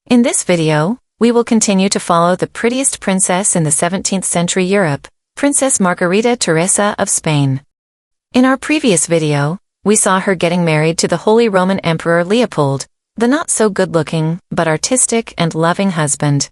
In this video, we will continue to follow the prettiest princess in the 17th century Europe, Princess Margarita Teresa of Spain. In our previous video, we saw her getting married to the Holy Roman Emperor Leopold, the not-so-good-looking, but artistic and loving husband.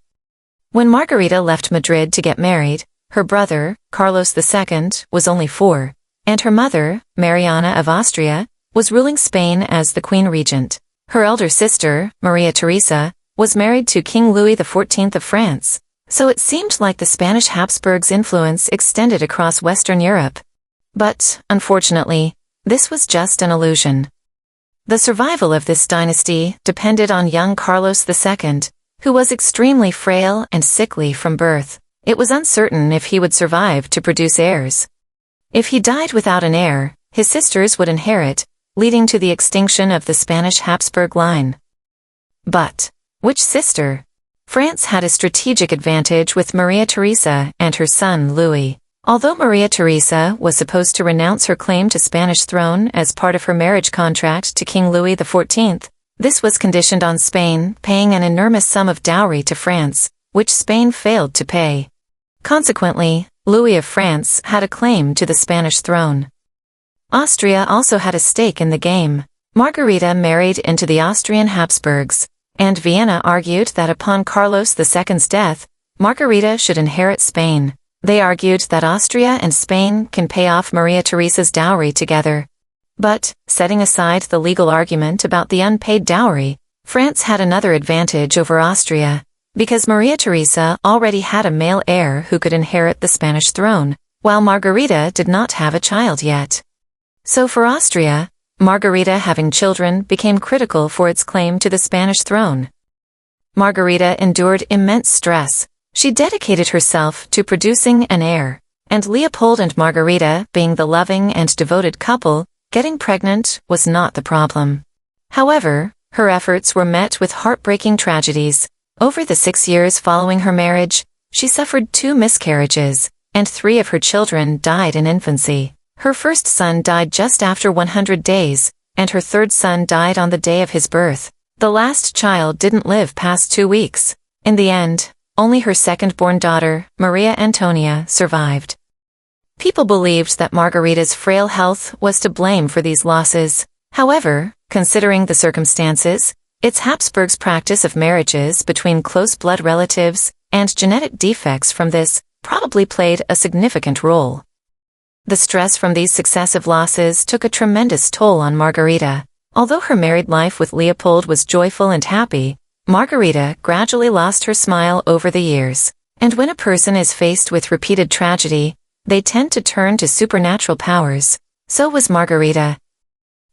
When Margarita left Madrid to get married, her brother, Carlos II, was only 4, and her mother, Mariana of Austria, was ruling Spain as the Queen Regent. Her elder sister, Maria Teresa, was married to King Louis XIV of France, so it seemed like the Spanish Habsburgs' influence extended across Western Europe. But, unfortunately, this was just an illusion. The survival of this dynasty depended on young Carlos II, who was extremely frail and sickly from birth. It was uncertain if he would survive to produce heirs. If he died without an heir, his sisters would inherit, leading to the extinction of the Spanish Habsburg line. But, which sister? France had a strategic advantage with Maria Teresa and her son Louis. Although Maria Teresa was supposed to renounce her claim to Spanish throne as part of her marriage contract to King Louis XIV, this was conditioned on Spain paying an enormous sum of dowry to France, which Spain failed to pay. Consequently, Louis of France had a claim to the Spanish throne. Austria also had a stake in the game. Margarita married into the Austrian Habsburgs, and Vienna argued that upon Carlos II's death, Margarita should inherit Spain. They argued that Austria and Spain can pay off Maria Teresa's dowry together. But, setting aside the legal argument about the unpaid dowry, France had another advantage over Austria, because Maria Teresa already had a male heir who could inherit the Spanish throne, while Margarita did not have a child yet. So for Austria, Margarita having children became critical for its claim to the Spanish throne. Margarita endured immense stress. She dedicated herself to producing an heir, and Leopold and Margarita, being the loving and devoted couple, getting pregnant was not the problem. However, her efforts were met with heartbreaking tragedies. Over the 6 years following her marriage, she suffered 2 miscarriages, and 3 of her children died in infancy. Her first son died just after 100 days, and her third son died on the day of his birth. The last child didn't live past 2 weeks. In the end, only her second-born daughter, Maria Antonia, survived. People believed that Margarita's frail health was to blame for these losses. However, considering the circumstances, it's Habsburg's practice of marriages between close blood relatives and genetic defects from this probably played a significant role. The stress from these successive losses took a tremendous toll on Margarita. Although her married life with Leopold was joyful and happy, Margarita gradually lost her smile over the years. And when a person is faced with repeated tragedy, they tend to turn to supernatural powers. So was Margarita.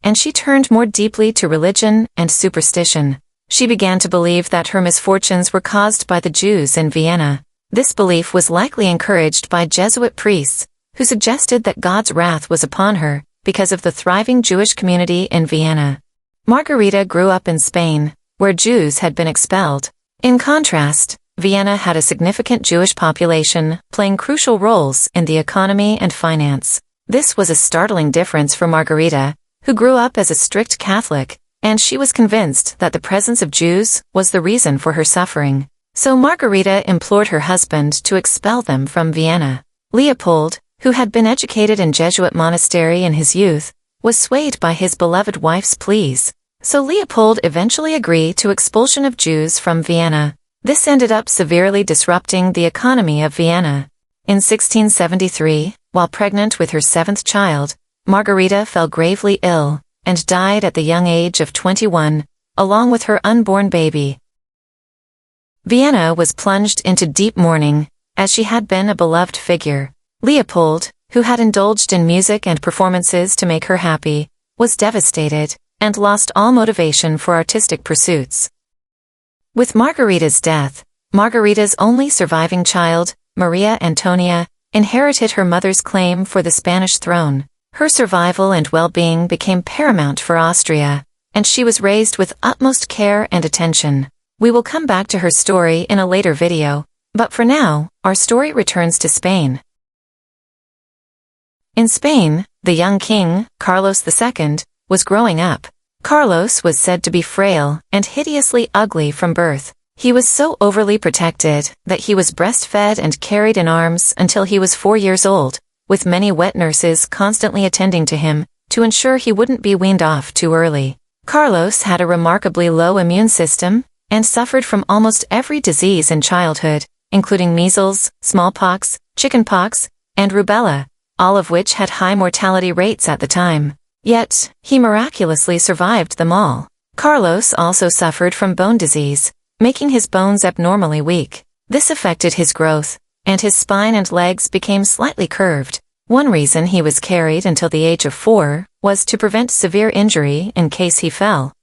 And she turned more deeply to religion and superstition. She began to believe that her misfortunes were caused by the Jews in Vienna. This belief was likely encouraged by Jesuit priests, who suggested that God's wrath was upon her because of the thriving Jewish community in Vienna. Margarita grew up in Spain, where Jews had been expelled. In contrast, Vienna had a significant Jewish population playing crucial roles in the economy and finance. This was a startling difference for Margarita, who grew up as a strict Catholic, and she was convinced that the presence of Jews was the reason for her suffering. So Margarita implored her husband to expel them from Vienna. Leopold, who had been educated in Jesuit monastery in his youth, was swayed by his beloved wife's pleas. So Leopold eventually agreed to expulsion of Jews from Vienna. This ended up severely disrupting the economy of Vienna. In 1673, while pregnant with her 7th child, Margarita fell gravely ill and died at the young age of 21, along with her unborn baby. Vienna was plunged into deep mourning, as she had been a beloved figure. Leopold, who had indulged in music and performances to make her happy, was devastated and lost all motivation for artistic pursuits. With Margarita's death, Margarita's only surviving child, Maria Antonia, inherited her mother's claim for the Spanish throne. Her survival and well-being became paramount for Austria, and she was raised with utmost care and attention. We will come back to her story in a later video, but for now, our story returns to Spain. In Spain, the young king, Carlos II, was growing up. Carlos was said to be frail and hideously ugly from birth. He was so overly protected that he was breastfed and carried in arms until he was 4 years old, with many wet nurses constantly attending to him to ensure he wouldn't be weaned off too early. Carlos had a remarkably low immune system and suffered from almost every disease in childhood, including measles, smallpox, chickenpox, and rubella, all of which had high mortality rates at the time. Yet, he miraculously survived them all. Carlos also suffered from bone disease, making his bones abnormally weak. This affected his growth, and his spine and legs became slightly curved. One reason he was carried until the age of 4 was to prevent severe injury in case he fell.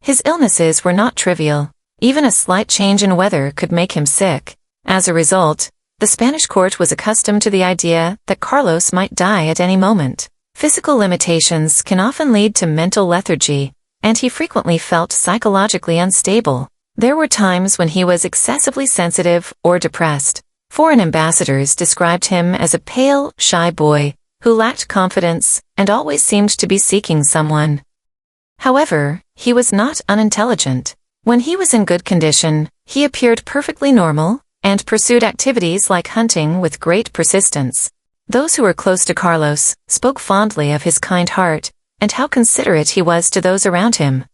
His illnesses were not trivial. Even a slight change in weather could make him sick. As a result, the Spanish court was accustomed to the idea that Carlos might die at any moment. Physical limitations can often lead to mental lethargy, and he frequently felt psychologically unstable. There were times when he was excessively sensitive or depressed. Foreign ambassadors described him as a pale, shy boy who lacked confidence and always seemed to be seeking someone. However, he was not unintelligent. When he was in good condition, he appeared perfectly normal and pursued activities like hunting with great persistence. Those who were close to Carlos spoke fondly of his kind heart and how considerate he was to those around him.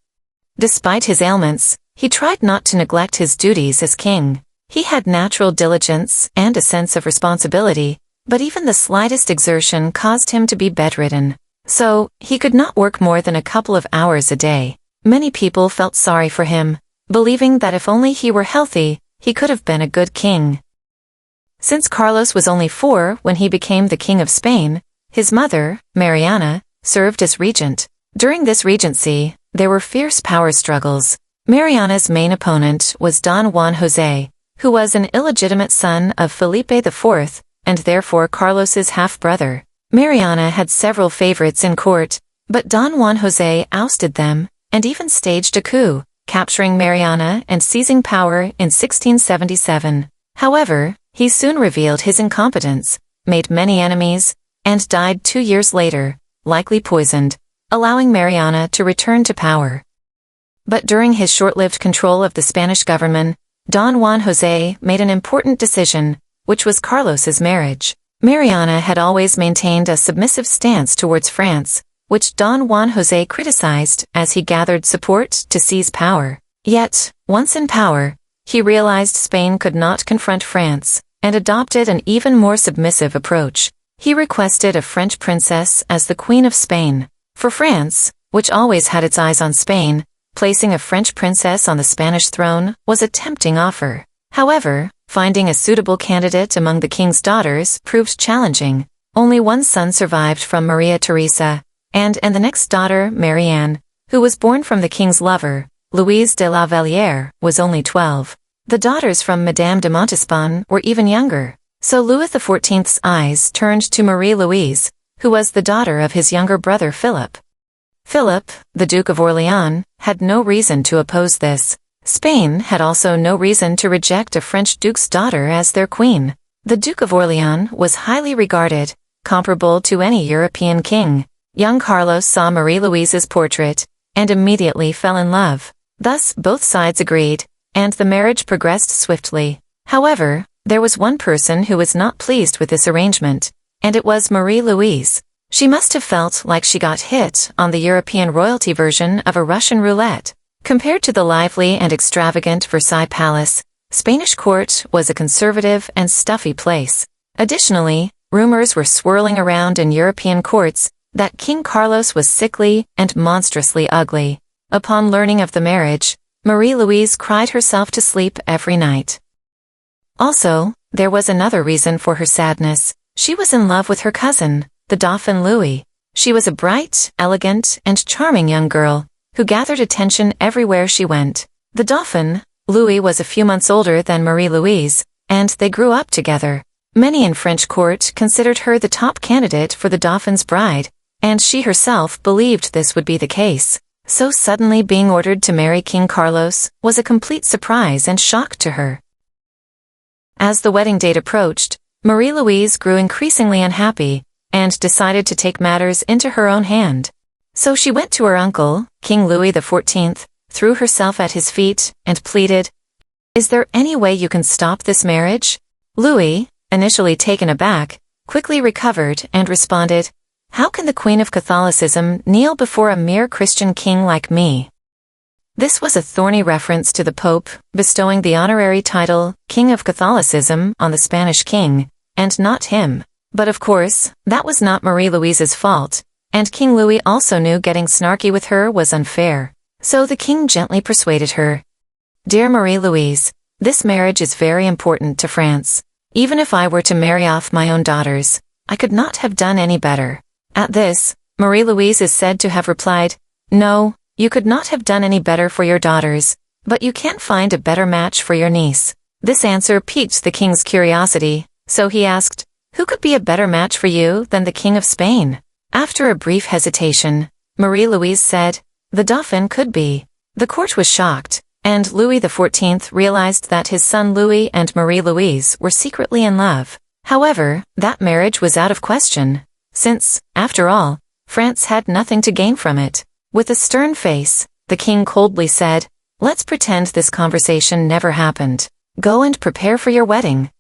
Despite his ailments, he tried not to neglect his duties as king. He had natural diligence and a sense of responsibility, but even the slightest exertion caused him to be bedridden. So, he could not work more than a couple of hours a day. Many people felt sorry for him, believing that if only he were healthy, he could have been a good king. Since Carlos was only 4 when he became the King of Spain, his mother, Mariana, served as regent. During this regency, there were fierce power struggles. Mariana's main opponent was Don Juan José, who was an illegitimate son of Felipe IV, and therefore Carlos's half-brother. Mariana had several favorites in court, but Don Juan José ousted them, and even staged a coup, capturing Mariana and seizing power in 1677. However, he soon revealed his incompetence, made many enemies, and died 2 years later, likely poisoned, allowing Mariana to return to power. But during his short-lived control of the Spanish government, Don Juan José made an important decision, which was Carlos's marriage. Mariana had always maintained a submissive stance towards France, which Don Juan José criticized as he gathered support to seize power. Yet, once in power, he realized Spain could not confront France, and adopted an even more submissive approach. He requested a French princess as the Queen of Spain. For France, which always had its eyes on Spain, placing a French princess on the Spanish throne was a tempting offer. However, finding a suitable candidate among the king's daughters proved challenging. Only one son survived from Maria Teresa, and the next daughter, Marianne, who was born from the king's lover, Louise de la Vallière, was only 12. The daughters from Madame de Montespan were even younger, so Louis XIV's eyes turned to Marie-Louise, who was the daughter of his younger brother Philip. Philip, the Duke of Orléans, had no reason to oppose this. Spain had also no reason to reject a French duke's daughter as their queen. The Duke of Orléans was highly regarded, comparable to any European king. Young Carlos saw Marie-Louise's portrait, and immediately fell in love. Thus both sides agreed, and the marriage progressed swiftly. However, there was one person who was not pleased with this arrangement, and it was Marie-Louise. She must have felt like she got hit on the European royalty version of a Russian roulette. Compared to the lively and extravagant Versailles Palace, Spanish court was a conservative and stuffy place. Additionally, rumors were swirling around in European courts that King Carlos was sickly and monstrously ugly. Upon learning of the marriage, Marie-Louise cried herself to sleep every night. Also, there was another reason for her sadness. She was in love with her cousin, the Dauphin Louis. She was a bright, elegant, and charming young girl, who gathered attention everywhere she went. The Dauphin, Louis, was a few months older than Marie-Louise, and they grew up together. Many in French court considered her the top candidate for the Dauphin's bride, and she herself believed this would be the case. So suddenly being ordered to marry King Carlos was a complete surprise and shock to her. As the wedding date approached, Marie-Louise grew increasingly unhappy, and decided to take matters into her own hand. So she went to her uncle, King Louis XIV, threw herself at his feet, and pleaded, Is there any way you can stop this marriage? Louis, initially taken aback, quickly recovered and responded, "How can the Queen of Catholicism kneel before a mere Christian king like me?" This was a thorny reference to the Pope bestowing the honorary title King of Catholicism on the Spanish king, and not him. But of course, that was not Marie-Louise's fault, and King Louis also knew getting snarky with her was unfair. So the king gently persuaded her. "Dear Marie-Louise, this marriage is very important to France. Even if I were to marry off my own daughters, I could not have done any better." At this, Marie-Louise is said to have replied, "No, you could not have done any better for your daughters, but you can't find a better match for your niece." This answer piqued the king's curiosity, so he asked, "Who could be a better match for you than the King of Spain?" After a brief hesitation, Marie-Louise said, "The Dauphin could be." The court was shocked, and Louis XIV realized that his son Louis and Marie-Louise were secretly in love. However, that marriage was out of question, since, after all, France had nothing to gain from it. With a stern face, the king coldly said, "Let's pretend this conversation never happened. Go and prepare for your wedding."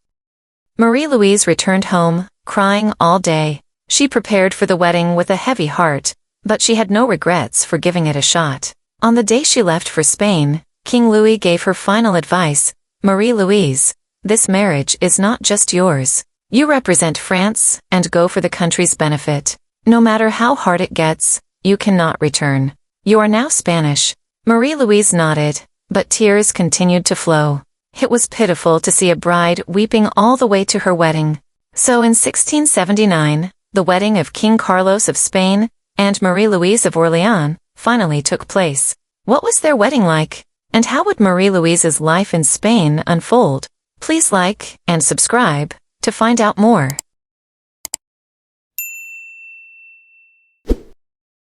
Marie-Louise returned home, crying all day. She prepared for the wedding with a heavy heart, but she had no regrets for giving it a shot. On the day she left for Spain, King Louis gave her final advice, "Marie-Louise, this marriage is not just yours. You represent France and go for the country's benefit. No matter how hard it gets, you cannot return. You are now Spanish." Marie-Louise nodded, but tears continued to flow. It was pitiful to see a bride weeping all the way to her wedding. So in 1679, the wedding of King Carlos of Spain and Marie-Louise of Orleans finally took place. What was their wedding like? And how would Marie-Louise's life in Spain unfold? Please like and subscribe to find out more.